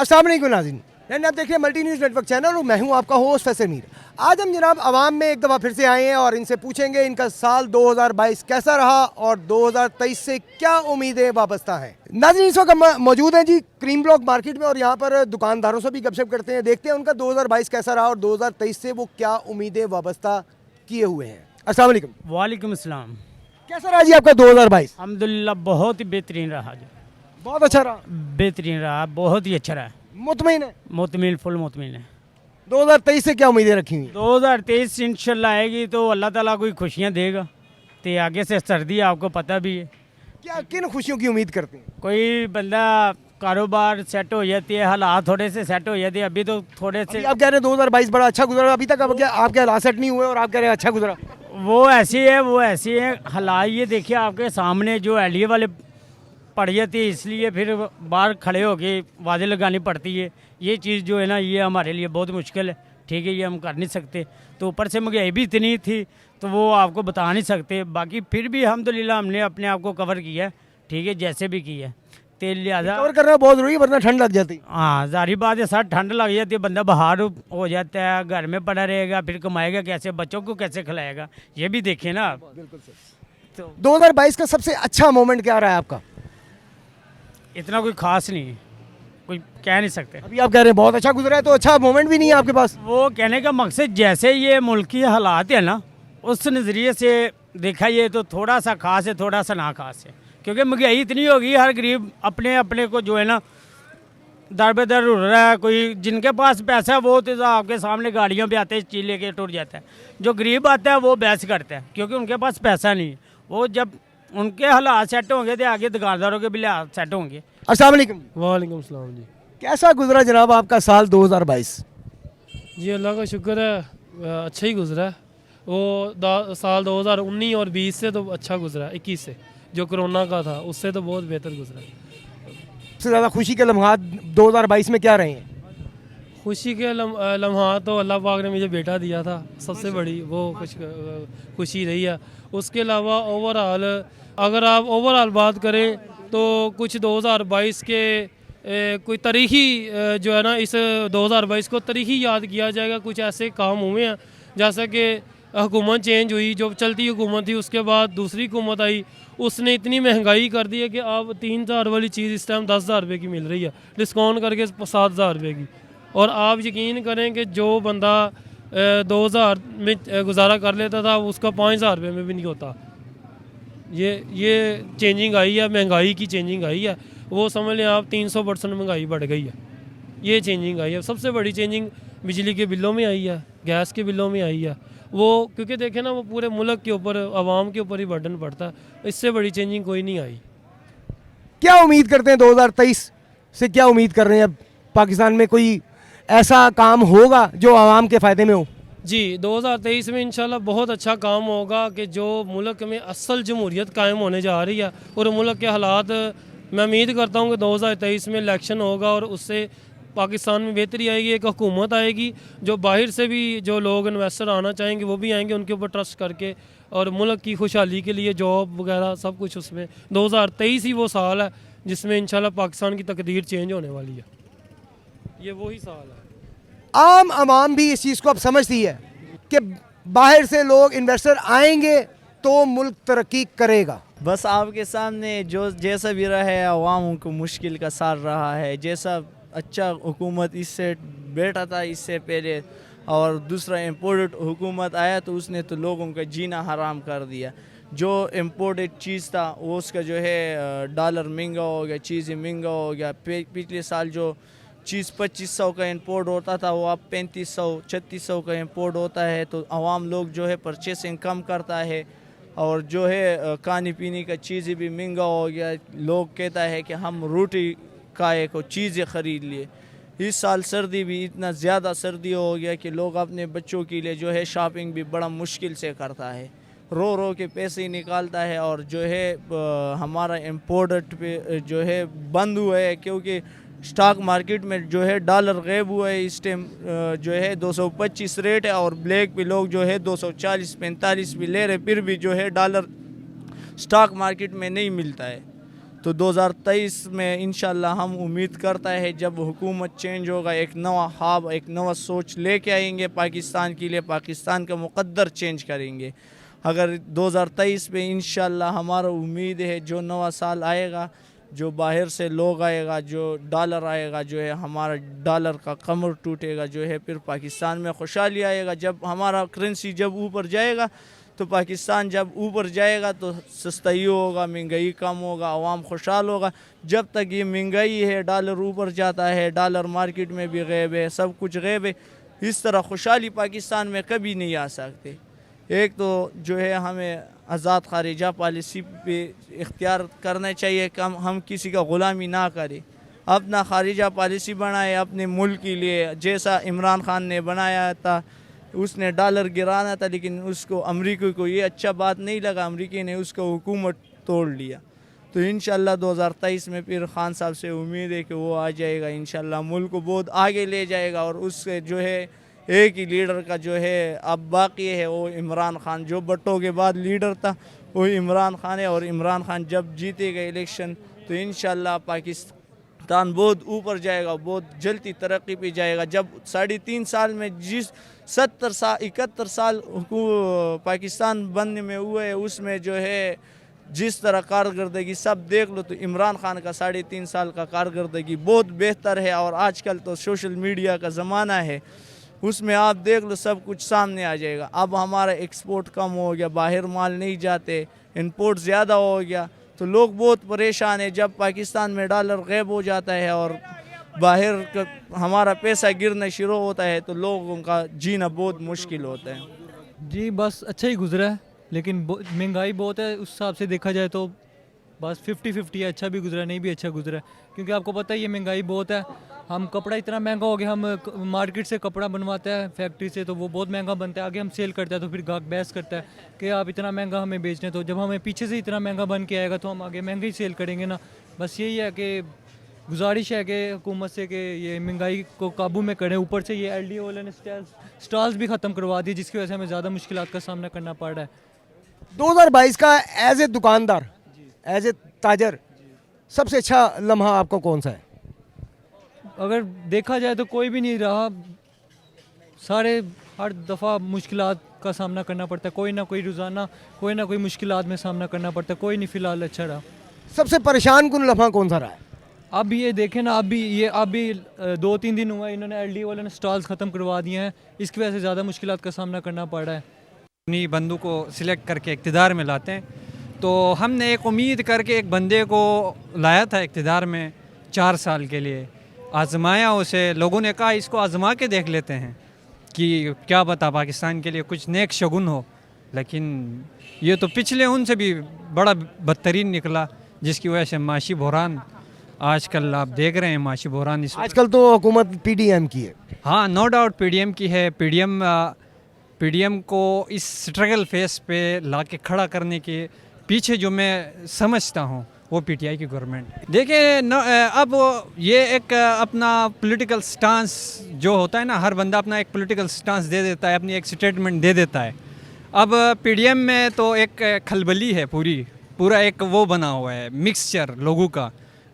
अस्सलाम वालेकुम नाज़रीन, आप देखिए मल्टी न्यूज़ नेटवर्क चैनल और मैं हूं आपका होस्ट फैसल मीर। आज हम जनाब आवाम में एक दफ़ा फिर से आए हैं और इनसे पूछेंगे इनका साल 2022 कैसा रहा और 2023 से क्या उम्मीदें वाबस्ता हैं। नाज़रीन इस वक्त हम मौजूद हैं जी क्रीम ब्लॉक मार्केट में और यहाँ पर दुकानदारों से भी गपशप करते हैं, देखते हैं उनका 2022 कैसा रहा और 2023 से वो क्या उम्मीदें वाबस्ता किए हुए हैं। अस्सलाम वालेकुम। वालेकुम अस्सलाम। कैसा रहा जी आपका 2022? अल्हम्दुलिल्लाह बहुत ही बेहतरीन रहा जी, बहुत अच्छा रहा, बेहतरीन रहा, बहुत ही अच्छा रहा, मुतमईन है। मुतमिन फुल मुतमिन है। 2023 से क्या उम्मीदें रखी हुई हैं? 2023 इंशाल्लाह आएगी तो अल्लाह ताला कोई खुशियाँ देगा। तो आगे से सर्दी आपको पता भी है, क्या किन खुशियों की उम्मीद करते हैं? कोई बंदा कारोबार सेट हो जाती है, हालात थोड़े से सेट हो जाते हैं। अभी तो थोड़े से अभी आप कह रहे हैं 2022 बड़ा अच्छा गुजरा, अभी तक आपके हालात सेट नहीं हुए और आप कह रहे हैं अच्छा गुजरा। वो ऐसी है हालात। ये देखिए आपके सामने जो एलिए वाले पड़ जाती है, इसलिए फिर बाहर खड़े होके आवाज़ें लगानी पड़ती है। ये चीज़ जो है ना, ये हमारे लिए बहुत मुश्किल है। ठीक है, ये हम कर नहीं सकते। तो ऊपर से महंगाई भी इतनी थी तो वो आपको बता नहीं सकते। बाकी फिर भी अल्हम्दुलिल्लाह हमने अपने आप को कवर किया है, ठीक है, जैसे भी किया है। तो लिहाजा कवर करना बहुत जरूरी है वरना ठंड लग जाती। हाँ, जारी बात है सर, ठंड लग जाती है, बंदा बाहर हो जाता है, घर में पड़ा रहेगा, फिर कमाएगा कैसे, बच्चों को कैसे खिलाएगा, ये भी देखें ना आप। बिल्कुल सर। तो 2022 का सबसे अच्छा मोमेंट क्या रहा है आपका? इतना कोई खास नहीं है, कोई कह नहीं सकते। अभी आप कह रहे हैं बहुत अच्छा गुजरा है, तो अच्छा मोमेंट भी नहीं है आपके पास? वो कहने का मकसद जैसे ये मुल्क की हालात है ना, उस नज़रिए से देखा ये तो थोड़ा सा खास है, थोड़ा सा ना खास है। क्योंकि महंगाई इतनी होगी, हर गरीब अपने अपने को जो है ना दर बदर उड़ रहा है। कोई जिनके पास पैसा है वो तो आपके सामने गाड़ियों पे आते हैं, चीज लेके टूट जाता है। जो गरीब आता है वो बहस करता है क्योंकि उनके पास पैसा नहीं है। वो जब उनके हालात सेट होंगे तो आगे दुकानदारों के भी हालात सेट होंगे। अस्सलाम वालेकुम। वालेकुम सलाम जी। कैसा गुजरा जनाब आपका साल 2022? जी अल्लाह का शुक्र है, अच्छा ही गुजरा है। वो साल 2019 और 20 से तो अच्छा गुजरा, 21 से जो कोरोना का था उससे तो बहुत बेहतर गुजरा। सबसे ज़्यादा खुशी के लम्हात 2022 में क्या रहे हैं? खुशी के लम्हात तो अल्लाह पाक ने मुझे बेटा दिया था, सबसे बड़ी वो खुशी रही है। उसके अलावा ओवरऑल अगर आप ओवरऑल बात करें तो कुछ 2022 के कोई तारीखी जो है ना, इस 2022 को तारीखी याद किया जाएगा। कुछ ऐसे काम हुए हैं जैसा कि हुकूमत चेंज हुई, जो चलती हुकूमत थी उसके बाद दूसरी हुकूमत आई, उसने इतनी महंगाई कर दी है कि अब 3000 वाली चीज़ इस टाइम 10,000 रुपये की मिल रही है, डिस्काउंट करके 7,000 रुपये की। और आप यकीन करें कि जो बंदा 2000 में गुजारा कर लेता था उसका 5,000 रुपये में भी नहीं होता। ये चेंजिंग आई है, महंगाई की चेंजिंग आई है। वो समझ लें आप 300% महंगाई बढ़ गई है, ये चेंजिंग आई है। सबसे बड़ी चेंजिंग बिजली के बिलों में आई है, गैस के बिलों में आई है। वो क्योंकि देखें ना, वो पूरे मुल्क के ऊपर, आवाम के ऊपर ही बर्डन पड़ता है। इससे बड़ी चेंजिंग कोई नहीं आई। क्या उम्मीद करते हैं 2023 से? क्या उम्मीद कर रहे हैं अब पाकिस्तान में कोई ऐसा काम होगा जो आवाम के फ़ायदे में हो? जी 2023 में इंशाल्लाह बहुत अच्छा काम होगा कि जो मुल्क में असल जमहूरियत कायम होने जा रही है और मुल्क के हालात, मैं उम्मीद करता हूँ कि 2023 में इलेक्शन होगा और उससे पाकिस्तान में बेहतरी आएगी। एक हुकूमत आएगी जो बाहर से भी जो लोग इन्वेस्टर आना चाहेंगे वो भी आएंगे उनके ऊपर ट्रस्ट करके, और मुल्क की खुशहाली के लिए जॉब वगैरह सब कुछ। उसमें 2023 ही वो साल है जिसमें इंशाल्लाह पाकिस्तान की तकदीर चेंज होने वाली है। ये वही साल है। आम आवाम भी इस चीज़ को अब समझती है कि बाहर से लोग इन्वेस्टर आएंगे तो मुल्क तरक्की करेगा। बस आपके सामने जो जैसा भी रहा है, अवाम को मुश्किल का साल रहा है। जैसा अच्छा हुकूमत इससे बैठा था इससे पहले और दूसरा इम्पोर्टेड हुकूमत आया तो उसने तो लोगों का जीना हराम कर दिया। जो इम्पोर्टेड चीज़ था वो उसका जो है डॉलर महंगा हो गया, चीज़ें महंगा हो गया। पिछले साल जो चीज़ 2500 का इंपोर्ट होता था वो अब 3500-3600 का इंपोर्ट होता है। तो आवाम लोग जो है परचेसिंग कम करता है और जो है खाने पीने का चीज़ें भी महंगा हो गया। लोग कहता है कि हम रोटी खाए को चीज़ें ख़रीद लिए। इस साल सर्दी भी इतना ज़्यादा सर्दी हो गया कि लोग अपने बच्चों के लिए जो है शॉपिंग भी बड़ा मुश्किल से करता है, रो रो के पैसे निकालता है। और जो है हमारा इम्पोर्ट पे जो है बंद हुआ है क्योंकि स्टॉक मार्केट में जो है डॉलर गायब हुआ है। इस टाइम जो है 225 रेट है और ब्लैक पे लोग जो है 240-45 भी ले रहे, फिर भी जो है डॉलर स्टॉक मार्केट में नहीं मिलता है। तो 2023 में इंशाल्लाह हम उम्मीद करता है जब हुकूमत चेंज होगा, एक नवा ख्वाब, एक नवा सोच लेके आएंगे पाकिस्तान के लिए, पाकिस्तान का मुक़द्दर चेंज करेंगे। अगर 2023 में इंशाल्लाह हमारा उम्मीद है जो नवा साल आएगा, जो बाहर से लोग आएगा, जो डॉलर आएगा, जो है हमारा डॉलर का कमर टूटेगा, जो है फिर पाकिस्तान में खुशहाली आएगा। जब हमारा करेंसी जब ऊपर जाएगा तो पाकिस्तान जब ऊपर जाएगा तो सस्ताई होगा, महंगाई कम होगा, आवाम खुशहाल होगा। जब तक ये महंगाई है, डॉलर ऊपर जाता है, डॉलर मार्केट में भी गैब है, सब कुछ गैब है, इस तरह खुशहाली पाकिस्तान में कभी नहीं आ सकते। एक तो जो है हमें आज़ाद खारिजा पॉलिसी पे इख्तियार करना चाहिए कि हम किसी का ग़ुलामी ना करें, अपना खारिजा पॉलिसी बनाए अपने मुल्क के लिए। जैसा इमरान खान ने बनाया था, उसने डॉलर गिराना था, लेकिन उसको अमेरिका को ये अच्छा बात नहीं लगा, अमेरिका ने उसका हुकूमत तोड़ लिया। तो इंशाल्लाह 2023 में फिर खान साहब से उम्मीद है कि वो आ जाएगा, इंशाल्लाह मुल्क को बहुत आगे ले जाएगा। और उससे जो है एक ही लीडर का जो है अब बाकी है वो इमरान खान, जो भुट्टो के बाद लीडर था वो इमरान खान है। और इमरान खान जब जीतेगा इलेक्शन तो इंशाल्लाह पाकिस्तान बहुत ऊपर जाएगा, बहुत जल्दी तरक्की पे जाएगा। जब 3.5 साल में जिस 71 साल पाकिस्तान बनने में हुए है, उसमें जो है जिस तरह कारकर्दगी सब देख लो तो इमरान खान का 3.5 साल का कारकर्दगी बहुत बेहतर है। और आजकल तो सोशल मीडिया का ज़माना है, उसमें आप देख लो सब कुछ सामने आ जाएगा। अब हमारा एक्सपोर्ट कम हो गया, बाहर माल नहीं जाते, इंपोर्ट ज़्यादा हो गया, तो लोग बहुत परेशान है। जब पाकिस्तान में डॉलर गायब हो जाता है और बाहर का हमारा पैसा गिरना शुरू होता है तो लोगों का जीना बहुत मुश्किल होता है। जी बस अच्छा ही गुजरा है, लेकिन महंगाई बहुत है, उस हिसाब से देखा जाए तो बस 50-50 है, अच्छा भी गुजरा नहीं भी अच्छा गुजरा। क्योंकि आपको पता है ये महंगाई बहुत है, हम कपड़ा इतना महंगा हो गया, हम मार्केट से कपड़ा बनवाते हैं फैक्ट्री से तो वो बहुत महंगा बनता है, आगे हम सेल करते हैं तो फिर गाहक बहस करता है कि आप इतना महंगा हमें बेचने, तो जब हमें पीछे से इतना महंगा बन के आएगा तो हम आगे महंगा ही सेल करेंगे ना। बस यही है कि गुजारिश है कि हुकूमत से कि ये महंगाई को काबू में करें। ऊपर से ये LDO वाले ने स्टॉल्स भी ख़त्म करवा दिए, जिसकी वजह से हमें ज़्यादा मुश्किलात का सामना करना पड़ रहा है। 2022 का एज ए दुकानदार, एज ए ताजर, सबसे अच्छा लम्हा आपको कौन सा है? अगर देखा जाए तो कोई भी नहीं रहा, सारे हर दफ़ा मुश्किलात का सामना करना पड़ता है, कोई ना कोई रोज़ाना कोई ना कोई मुश्किलात में सामना करना पड़ता है, कोई नहीं फ़िलहाल अच्छा रहा। सबसे परेशान कुन लम्हा कौन सा रहा है? अब ये देखें ना, अब भी 2-3 दिन हुआ इन्होंने LDO वाले ने स्टॉल्स ख़त्म करवा दिए हैं, इसकी वजह से ज़्यादा मुश्किलात का सामना करना पड़ रहा है। अपनी बंदू को सिलेक्ट करके इक़्तिदार में लाते हैं, तो हमने एक उम्मीद करके एक बंदे को लाया था इक़्तिदार में 4 साल के लिए, आज़माया उसे, लोगों ने कहा इसको आज़मा के देख लेते हैं कि क्या पता पाकिस्तान के लिए कुछ नेक शगुन हो। लेकिन ये तो पिछले उनसे भी बड़ा बदतरीन निकला, जिसकी वजह से माशी बहरान आजकल आप देख रहे हैं, माशी बहरान इस आजकल तो हुकूमत PDM की है। हाँ, नो डाउट PDM की है। PDM को इस स्ट्रगल फेस पे लाके खड़ा करने के पीछे जो मैं समझता हूँ वो PTI की गवर्नमेंट। देखिए अब ये एक अपना पॉलिटिकल स्टांस जो होता है ना, हर बंदा अपना एक पॉलिटिकल स्टांस दे देता है, अपनी एक स्टेटमेंट दे देता है। अब PDM में तो एक खलबली है, पूरा एक वो बना हुआ है मिक्सचर लोगों का,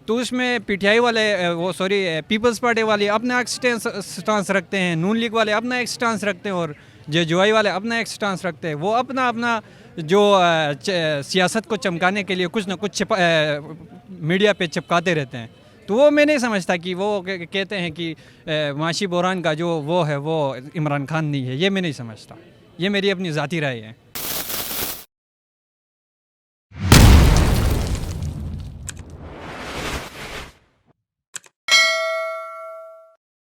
तो उसमें PTI वाले पीपल्स पार्टी वाले अपना एक स्टांस रखते हैं, नून लीग वाले अपना एक स्टांस रखते हैं, और JOI वाले अपना एक स्टांस रखते हैं। वो अपना जो सियासत को चमकाने के लिए कुछ ना कुछ मीडिया पे चिपकाते रहते हैं। तो वो मैं नहीं समझता कि वो कहते हैं कि माशी बहरान का जो वो है वो इमरान खान नहीं है, ये मैं नहीं समझता। ये मेरी अपनी ज़ाती राय है।